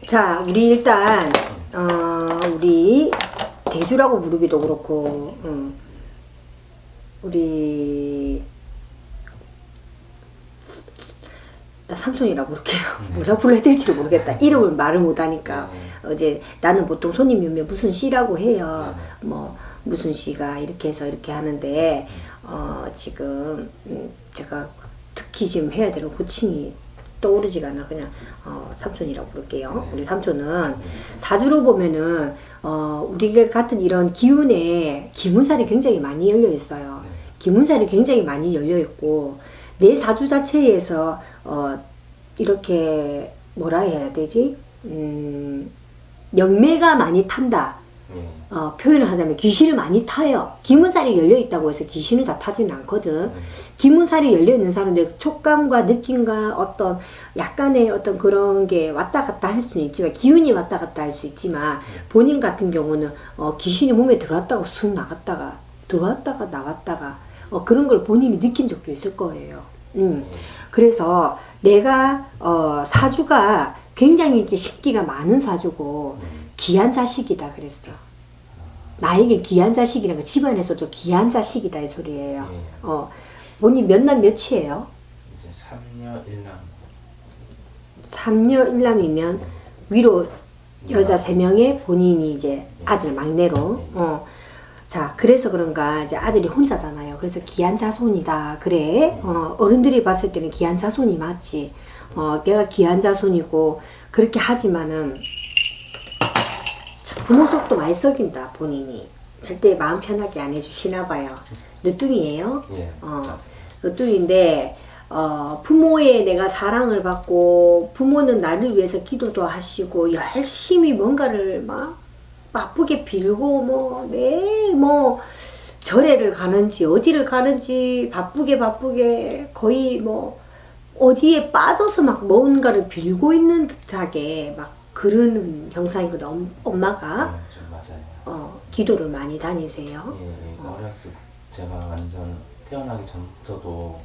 자, 우리 일단 우리 대주라고 부르기도 그렇고, 우리 나 삼촌이라고 부를게요. 뭐라 불러야 될지도 모르겠다. 이름을 말을 못하니까. 어제 나는 보통 손님이 오면 무슨 씨라고 해요. 뭐 무슨 씨가 이렇게 해서 이렇게 하는데 지금 제가 특히 지금 해야 될 호칭이 떠오르지가 않아. 그냥 삼촌이라고 부를게요. 우리 삼촌은 사주로 보면은 우리가 같은 이런 기운에 기문살이 굉장히 많이 열려 있어요. 기문살이 굉장히 많이 열려 있고 내 사주 자체에서 이렇게 뭐라 해야 되지? 영매가 많이 탄다. 표현을 하자면 귀신을 많이 타요. 기문살이 열려 있다고 해서 귀신을 다 타지는 않거든. 기문살이 열려 있는 사람들 촉감과 느낌과 어떤 약간의 어떤 그런 게 왔다 갔다 할 수는 있지만 기운이 왔다 갔다 할 수 있지만 본인 같은 경우는 귀신이 몸에 들어왔다가 쑥 나갔다가 들어왔다가 나갔다가 그런 걸 본인이 느낀 적도 있을 거예요. 그래서 내가 사주가 굉장히 이렇게 식기가 많은 사주고 귀한 자식이다 그랬어. 나에게 귀한 자식이라는 거 집안에서도 귀한 자식이다 이 소리예요. 본인 몇 남 몇이에요? 이제 3녀 1남. 3녀 1남이면 위로 여자 3명에 본인이 이제 아들 막내로. 자, 그래서 그런가 이제 아들이 혼자잖아요. 그래서 귀한 자손이다. 그래. 어른들이 봤을 때는 귀한 자손이 맞지. 내가 귀한 자손이고 그렇게 하지만은 부모 속도 많이 썩인다 본인이. 절대 마음 편하게 안 해주시나 봐요. 늦둥이에요. 늦둥인데 부모의 내가 사랑을 받고 부모는 나를 위해서 기도도 하시고 열심히 뭔가를 막 바쁘게 빌고 뭐 절에를 가는지 어디를 가는지 바쁘게 거의 뭐 어디에 빠져서 막 뭔가를 빌고 있는 듯하게 막 그러는 형상이거든. 엄마가 좀 맞아요. 기도를 많이 다니세요. 어렸을 때 제가 완전 태어나기 전부터도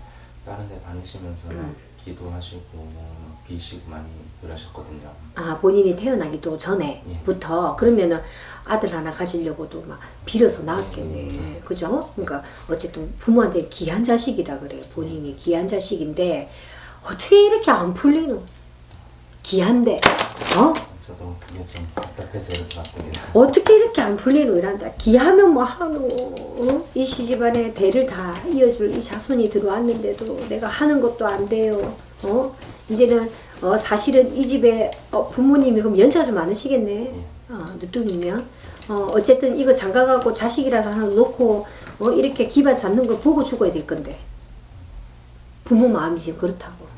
다른 데 다니시면서 기도하시고 비시고 많이 그러셨거든요. 아, 본인이 태어나기도 전에부터 그러면은 아들 하나 가지려고도 막 빌어서 낳았겠네. 그죠? 그러니까 어쨌든 부모한테 귀한 자식이다 그래. 본인이 귀한 자식인데 어떻게 이렇게 안 풀리노? 귀한데, 저도 그게 좀 답답해서 이렇게 왔습니다. 어떻게 이렇게 안 풀리노? 이란다. 귀하면 뭐 하노? 이 시집안에 대를 다 이어줄 이 자손이 들어왔는데도 내가 하는 것도 안 돼요. 이제는 사실은 이 집에 부모님이 그럼 연세가 좀 많으시겠네. 늦둥이면 어쨌든 이거 장가가고 자식이라도 하나 놓고 이렇게 기반 잡는 걸 보고 죽어야 될 건데 부모 마음이 지금 그렇다고.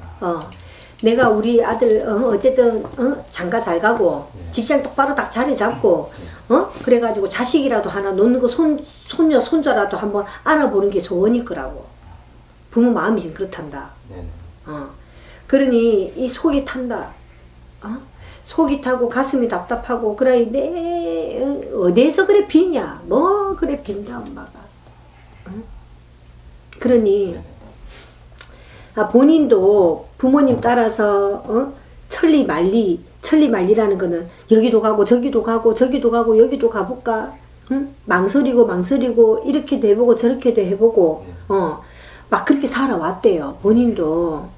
내가 우리 아들 어쨌든 장가 잘 가고 직장 똑바로 딱 자리 잡고 그래가지고 자식이라도 하나 놓는 거 손녀 손자라도 한번 안아보는 게 소원일 거라고. 부모 마음이 지금 그렇단다. 그러니 이 속이 탄다. 속이 타고 가슴이 답답하고 그래. 어디에서 그래 비냐? 뭐 그래 빈다 엄마가. 그러니 본인도 부모님 따라서 천리만리라는 거는 여기도 가고 저기도 가고 저기도 가고 여기도 가볼까? 망설이고 이렇게도 해보고 저렇게도 해보고 막 그렇게 살아왔대요. 본인도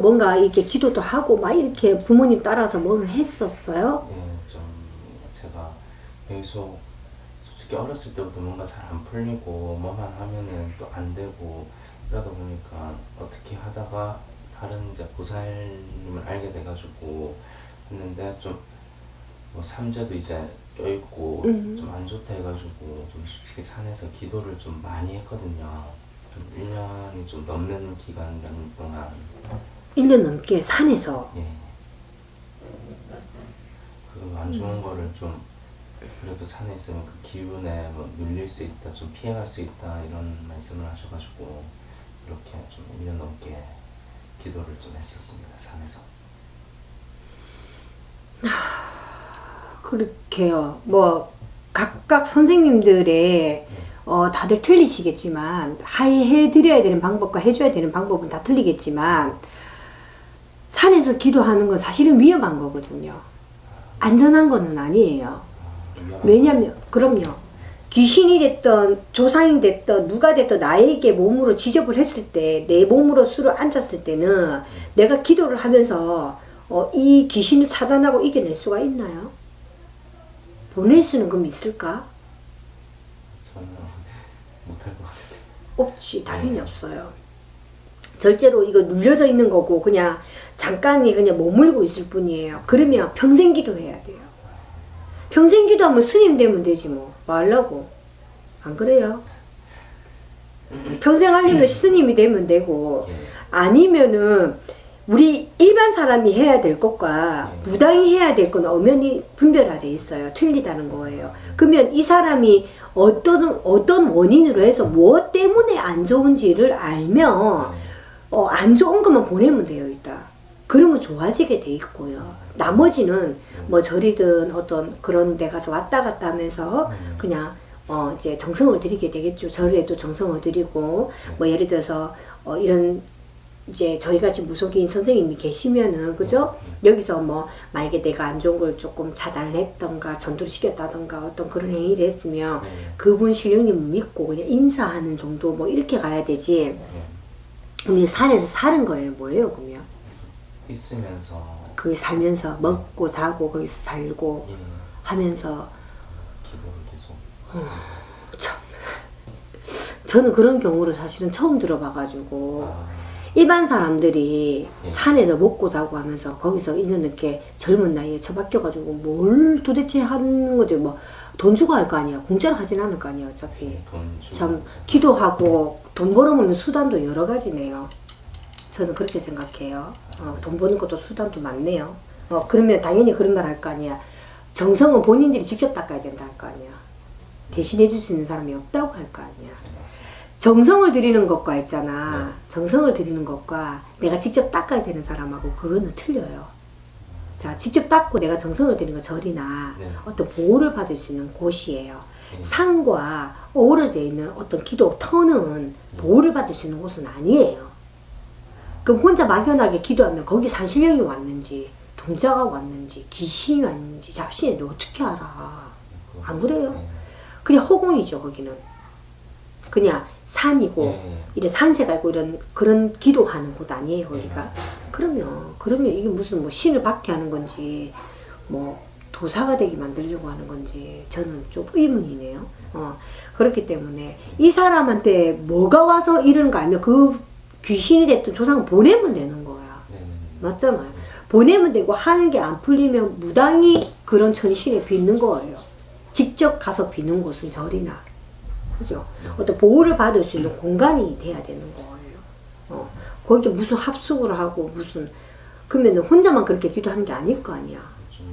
뭔가 이렇게 기도도 하고 막 이렇게 부모님 따라서 뭐 했었어요? 좀 제가 계속 솔직히 어렸을 때부터 뭔가 잘 안 풀리고 뭐만 하면은 또 안 되고 그러다 보니까 어떻게 하다가 다른 이제 보살님을 알게 돼가지고 했는데 좀 뭐 삼재도 이제 껴있고 좀 안 좋다 해가지고 좀 솔직히 산에서 기도를 좀 많이 했거든요. 좀 1년이 좀 넘는 기간 동안 1년 넘게 산에서. 그 안 좋은 거를 좀 그래도 산에 있으면 그 기운에 뭐 눌릴 수 있다, 좀 피해갈 수 있다 이런 말씀을 하셔가지고 이렇게 좀 1년 넘게 기도를 좀 했었습니다. 산에서. 그렇게요. 뭐 각각 선생님들의 다들 틀리시겠지만 해드려야 되는 방법과 해줘야 되는 방법은 다 틀리겠지만 산에서 기도하는 건 사실은 위험한 거거든요. 안전한 거는 아니에요. 위험한 왜냐면 그럼요. 귀신이 됐던 조상이 됐던 누가 됐던 나에게 몸으로 지접을 했을 때 내 몸으로 술을 앉았을 때는 내가 기도를 하면서 이 귀신을 차단하고 이겨낼 수가 있나요? 보낼 수는 그럼 있을까? 저는 못할 것 같은데. 없지. 당연히 없어요. 절제로 이거 눌려져 있는 거고 그냥 잠깐이 그냥 머물고 있을 뿐이에요. 그러면 평생 기도해야 돼요. 평생 기도하면 스님 되면 되지 뭐. 뭐 하려고. 안 그래요? 평생 하려면 스님이 되면 되고 예. 아니면은 우리 일반 사람이 해야 될 것과 무당이 해야 될 건 엄연히 분별화돼 있어요. 틀리다는 거예요. 그러면 이 사람이 어떤 원인으로 해서 무엇 때문에 안 좋은지를 알면 안 좋은 것만 보내면 돼요. 일단 그러면 좋아지게 돼 있고요. 나머지는 뭐 절이든 어떤 그런 데 가서 왔다 갔다 하면서 그냥 이제 정성을 들이게 되겠죠. 절에도 정성을 들이고 뭐 예를 들어서 이런 이제 저희같이 무속인 선생님이 계시면은 그죠? 여기서 뭐 만약에 내가 안 좋은 걸 조금 차단을 했던가 전도를 시켰다던가 어떤 그런 행위를 했으면 그분 신령님을 믿고 그냥 인사하는 정도 뭐 이렇게 가야 되지. 그러면 산에서 사는 거예요. 뭐예요 그러면? 있으면서 거기 살면서 먹고 자고 거기서 살고 예. 하면서 기도를 계속. 참 저는 그런 경우를 사실은 처음 들어봐가지고 아, 일반 사람들이 예. 산에서 먹고 자고 하면서 거기서 1년 넘게 젊은 나이에 처박혀가지고 뭘 도대체 하는 거지 뭐 돈 주고 할 거 아니야. 공짜로 하진 않을 거 아니야 어차피. 돈 주고 참 기도하고 돈 벌어먹는 수단도 여러 가지네요. 저는 그렇게 생각해요. 돈 버는 것도 수단도 많네요. 그러면 당연히 그런 말 할 거 아니야. 정성은 본인들이 직접 닦아야 된다 할 거 아니야. 대신해 줄 수 있는 사람이 없다고 할 거 아니야. 정성을 들이는 것과 있잖아. 정성을 들이는 것과 내가 직접 닦아야 되는 사람하고 그거는 틀려요. 자, 직접 닦고 내가 정성을 들이는 거 절이나 네. 어떤 보호를 받을 수 있는 곳이에요. 네. 산과 어우러져 있는 어떤 기도 터는 보호를 받을 수 있는 곳은 아니에요. 그럼 혼자 막연하게 기도하면 거기 산신령이 왔는지 동자가 왔는지 귀신이 왔는지 잡신이 너 어떻게 알아? 안 그래요? 네. 그냥 허공이죠 거기는. 그냥 산이고 네. 이런 산세가 있고 이런 그런 기도하는 곳 아니에요 거기가. 네. 그러면 이게 무슨 뭐 신을 받게 하는 건지 뭐 도사가 되게 만들려고 하는 건지 저는 좀 의문이네요. 그렇기 때문에 이 사람한테 뭐가 와서 이러는가 알면 그 귀신이 됐든 조상을 보내면 되는 거야. 네. 맞잖아요. 보내면 되고 하는 게 안 풀리면 무당이 그런 천신에 빚는 거예요. 직접 가서 빚는 곳은 절이나 그죠? 어떤 보호를 받을 수 있는 공간이 돼야 되는 거예요. 거기에 무슨 합숙을 하고 무슨 그러면 혼자만 그렇게 기도하는 게 아닐 거 아니야. 좀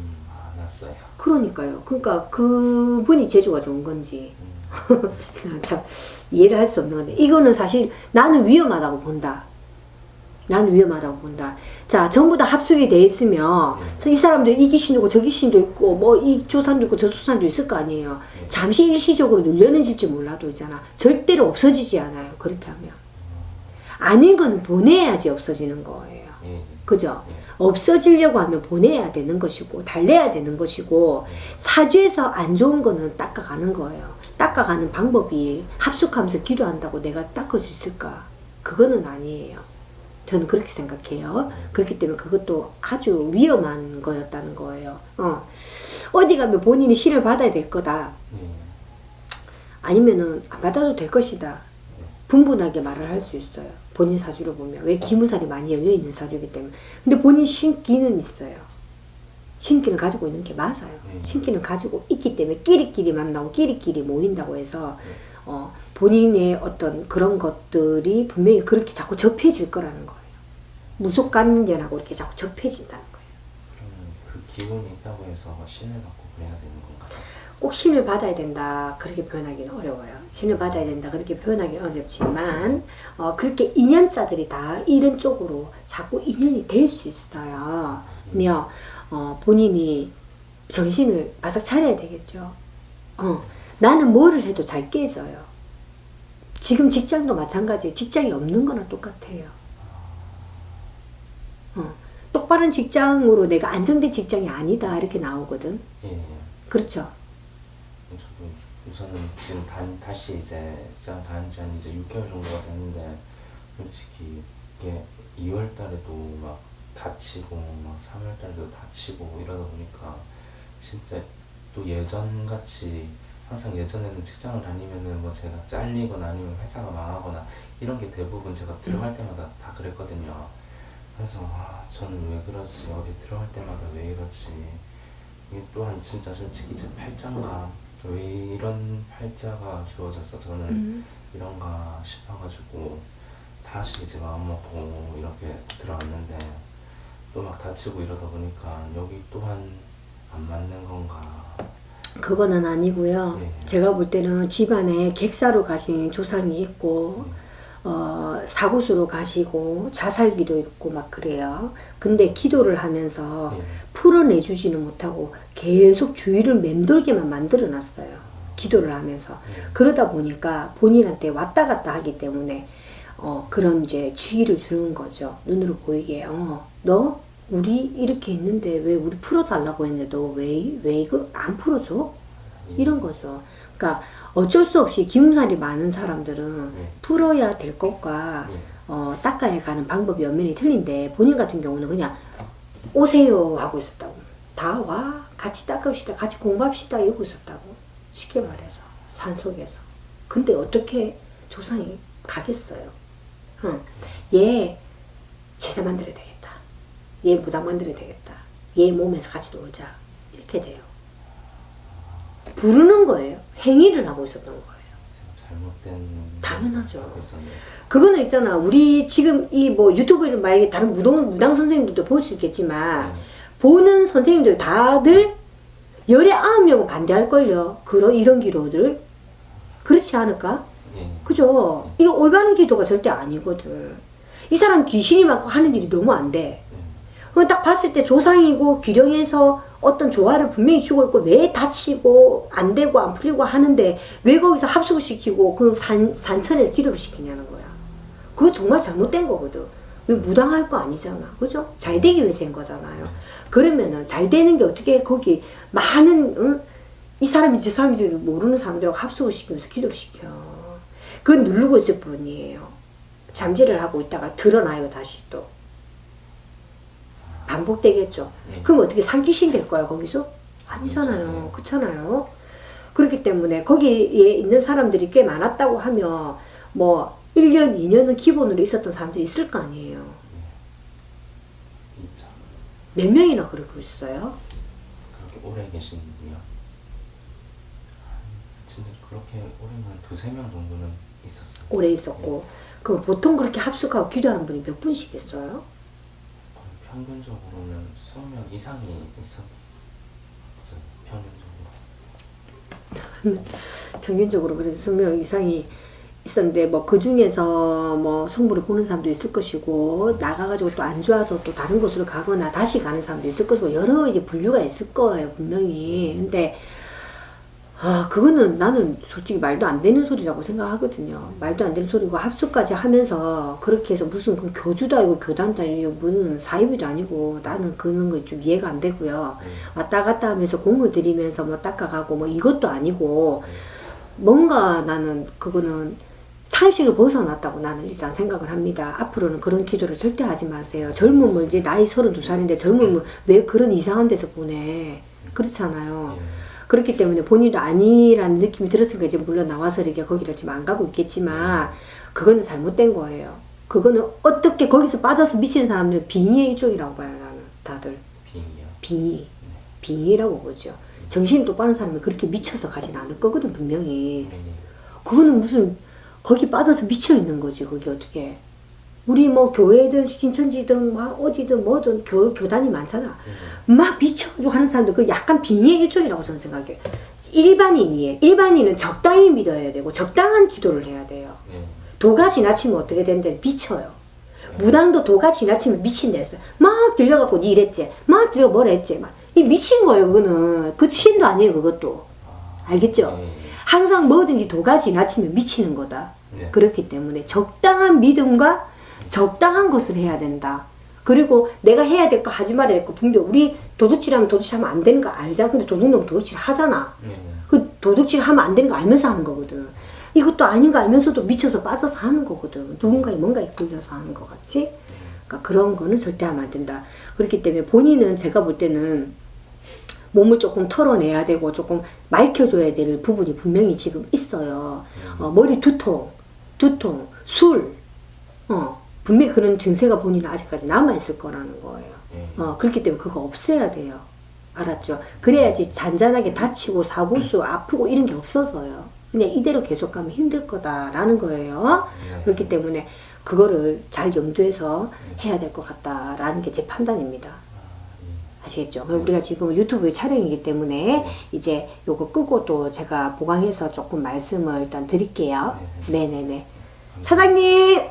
많았어요. 그러니까요. 그러니까 그분이 재주가 좋은 건지 참 이해를 할 수 없는 건데 이거는 사실 나는 위험하다고 본다. 나는 위험하다고 본다. 자, 전부 다 합숙이 돼 있으면 이 사람도 이 귀신도 있고 저 귀신도 있고 뭐 이 조산도 있고 저 조산도 있을 거 아니에요. 잠시 일시적으로 눌려내질지 몰라도 있잖아. 절대로 없어지지 않아요. 그렇게 하면. 아닌 건 보내야지 없어지는 거예요. 그죠? 없어지려고 하면 보내야 되는 것이고 달래야 되는 것이고 사주에서 안 좋은 거는 닦아가는 거예요. 닦아가는 방법이 합숙하면서 기도한다고 내가 닦을 수 있을까? 그거는 아니에요. 저는 그렇게 생각해요. 그렇기 때문에 그것도 아주 위험한 거였다는 거예요. 어디 가면 본인이 신을 받아야 될 거다. 아니면은 안 받아도 될 것이다. 분분하게 말을 할 수 있어요. 본인 사주로 보면. 왜 기무살이 많이 열려있는 사주이기 때문에. 근데 본인 신기는 있어요. 신기는 가지고 있는 게 맞아요. 신기는 가지고 있기 때문에 끼리끼리 만나고 끼리끼리 모인다고 해서 본인의 어떤 그런 것들이 분명히 그렇게 자꾸 접해질 거라는 거예요. 무속관련하고 이렇게 자꾸 접해진다는 거예요. 그러면 그 기운이 있다고 해서 신을 받고 그래야 되는 건가요? 꼭 신을 받아야 된다 그렇게 표현하기는 어려워요. 신을 받아야 된다 그렇게 표현하기는 어렵지만 그렇게 인연자들이 다 이런 쪽으로 자꾸 인연이 될 수 있어요. 그러면 본인이 정신을 바싹 차려야 되겠죠. 나는 뭐를 해도 잘 깨져요. 지금 직장도 마찬가지예요. 직장이 없는 거나 똑같아요. 똑바른 직장으로 내가 안정된 직장이 아니다 이렇게 나오거든. 예. 그렇죠. 저도 우선은 지금 다시 이제 직장 다닌 지 한 이제 6개월 정도가 됐는데 솔직히 이게 2월 달에도 막 다치고 막 3월 달에도 다치고 이러다 보니까 진짜 또 예전 같이 항상 예전에는 직장을 다니면은 뭐 제가 잘리거나 아니면 회사가 망하거나 이런 게 대부분 제가 들어갈 때마다 다 그랬거든요. 그래서 저는 왜 그러지, 어디 들어갈 때마다 왜 이러지, 이게 또한 진짜 솔직히 제 팔자인가, 왜 이런 팔자가 주어져서 저는 이런가 싶어가지고 다시 이제 마음 먹고 이렇게 들어왔는데 또 막 다치고 이러다 보니까 여기 또한 안 맞는 건가. 그거는 아니고요. 예. 제가 볼 때는 집안에 객사로 가신 조상이 있고 사고수로 가시고 자살기도 있고 막 그래요. 근데 기도를 하면서 예. 풀어내주지는 못하고 계속 주위를 맴돌게만 만들어놨어요. 기도를 하면서. 예. 그러다 보니까 본인한테 왔다 갔다 하기 때문에 그런 이제 지위를 주는 거죠. 눈으로 보이게. 너 우리 이렇게 했는데 왜 우리 풀어달라고 했는데 너 왜 이거 안 풀어줘? 이런 거죠. 그러니까 어쩔 수 없이 기운살이 많은 사람들은 예. 풀어야 될 것과 예. 닦아야 가는 방법이 연면이 틀린데 본인 같은 경우는 그냥 오세요 하고 있었다고. 다 와 같이 닦읍시다 같이 공부합시다 이러고 있었다고. 쉽게 말해서 산속에서. 근데 어떻게 조상이 가겠어요. 얘 제자 만들어야 되겠다. 얘 무당 만들어야 되겠다. 얘 몸에서 같이 놀자. 이렇게 돼요. 부르는 거예요. 행위를 하고 있었던 거예요. 제가 잘못된 당연하죠. 하고 있었네요. 그거는 있잖아. 우리 지금 이 뭐 유튜브를 만약에 다른 무당 선생님들도 볼 수 있겠지만 보는 선생님들 다들 열에 9명은 반대할걸요. 이런 기도를. 그렇지 않을까? 예. 그죠? 이거 올바른 기도가 절대 아니거든. 이 사람 귀신이 많고 하는 일이 너무 안 돼. 그건 딱 봤을 때 조상이고 귀령에서 어떤 조화를 분명히 주고 있고 왜 다치고 안 되고 안 풀리고 하는데 왜 거기서 합숙을 시키고 그 산천에서 기도를 시키냐는 거야. 그거 정말 잘못된 거거든. 왜 무당할 거 아니잖아. 그죠? 잘 되기 위해서 한 거잖아요. 그러면은 잘 되는 게 어떻게 거기 많은 이 사람이 저 사람인지 모르는 사람들하고 합숙을 시키면서 기도를 시켜. 그건 누르고 있을 뿐이에요. 잠재를 하고 있다가 드러나요 다시 또. 반복되겠죠. 네. 그럼 어떻게 상기신 될 거야 거기서? 아니잖아요. 그렇죠. 그렇잖아요. 그렇기 때문에 거기에 있는 사람들이 꽤 많았다고 하면 뭐 1년, 2년은 기본으로 있었던 사람들이 있을 거 아니에요. 있죠. 몇 명이나 그러고 있어요? 그렇게 오래 계신 분이요? 진짜 그렇게 오래는 두세 명 정도는 있었어요. 오래 있었고. 그럼 보통 그렇게 합숙하고 기도하는 분이 몇 분씩 있어요? 거의 평균적으로는 20명 이상이 있었어요. 평균적으로. 평균적으로 그래도 20명 이상이 있었는데 뭐 그 중에서 뭐 성부를 보는 사람도 있을 것이고 나가가지고 또 안 좋아서 또 다른 곳으로 가거나 다시 가는 사람도 있을 것이고 여러 이제 분류가 있을 거예요 분명히. 근데 그거는 나는 솔직히 말도 안 되는 소리라고 생각하거든요. 말도 안 되는 소리고 합숙까지 하면서 그렇게 해서 무슨 그 교주도 아니고 교단도 아니고 무슨 사이비도 아니고 나는 그런 거 좀 이해가 안 되고요. 왔다 갔다 하면서 공을 들이면서 뭐 닦아가고 뭐 이것도 아니고 뭔가 나는 그거는 상식을 벗어났다고 나는 일단 생각을 합니다. 앞으로는 그런 기도를 절대 하지 마세요. 젊음을 이제 나이 32살인데 젊음을 왜 그런 이상한 데서 보내. 그렇잖아요. 그렇기 때문에 본인도 아니라는 느낌이 들었으니까 이제 물론 나와서 이렇게 거기를 지금 안 가고 있겠지만 그거는 잘못된 거예요. 그거는 어떻게 거기서 빠져서 미치는 사람들은 빙의의 일종이라고 봐요. 나는 다들. 빙이요? 빙의. 빙의라고 보죠. 정신이 똑바른 사람은 그렇게 미쳐서 가진 않을 거거든 분명히. 그거는 무슨 거기 빠져서 미쳐 있는 거지. 거기 어떻게. 우리 뭐 교회든 신천지든 막 어디든 뭐든 교단이 많잖아. 막 미쳐가지고 하는 사람들 그 약간 빙의의 일종이라고 저는 생각해요. 일반인이에요. 일반인은 적당히 믿어야 되고 적당한 기도를 해야 돼요. 도가 지나치면 어떻게 된대? 미쳐요. 무당도 도가 지나치면 미친다 했어요. 막 들려갖고 니 이랬지. 막 들려 뭐라 했지. 막. 이 미친 거예요. 그거는. 그 신도 아니에요. 그것도. 알겠죠? 항상 뭐든지 도가 지나치면 미치는 거다. 그렇기 때문에 적당한 믿음과 적당한 것을 해야 된다. 그리고 내가 해야 될 거 하지 말아야 될 거 분명 우리 도둑질하면 도둑질하면 안 되는 거 알잖아. 근데 도둑놈은 도둑질 하잖아. 그 도둑질 하면 안 되는 거 알면서 하는 거거든. 이것도 아닌 거 알면서도 미쳐서 빠져서 하는 거거든. 누군가에 뭔가 이끌려서 하는 거 같지? 그러니까 그런 거는 절대 하면 안 된다. 그렇기 때문에 본인은 제가 볼 때는 몸을 조금 털어내야 되고 조금 맑혀줘야 될 부분이 분명히 지금 있어요. 머리 두통, 술, 분명히 그런 증세가 본인은 아직까지 남아있을 거라는 거예요. 그렇기 때문에 그거 없애야 돼요. 알았죠? 그래야지 잔잔하게 다치고 사고수 아프고 이런 게 없어져요. 그냥 이대로 계속 가면 힘들 거다라는 거예요. 그렇기 때문에 그거를 잘 염두해서 해야 될 것 같다라는 게 제 판단입니다. 아시겠죠? 우리가 지금 유튜브 촬영이기 때문에 이제 요거 끄고 또 제가 보강해서 조금 말씀을 일단 드릴게요. 네네네. 사장님!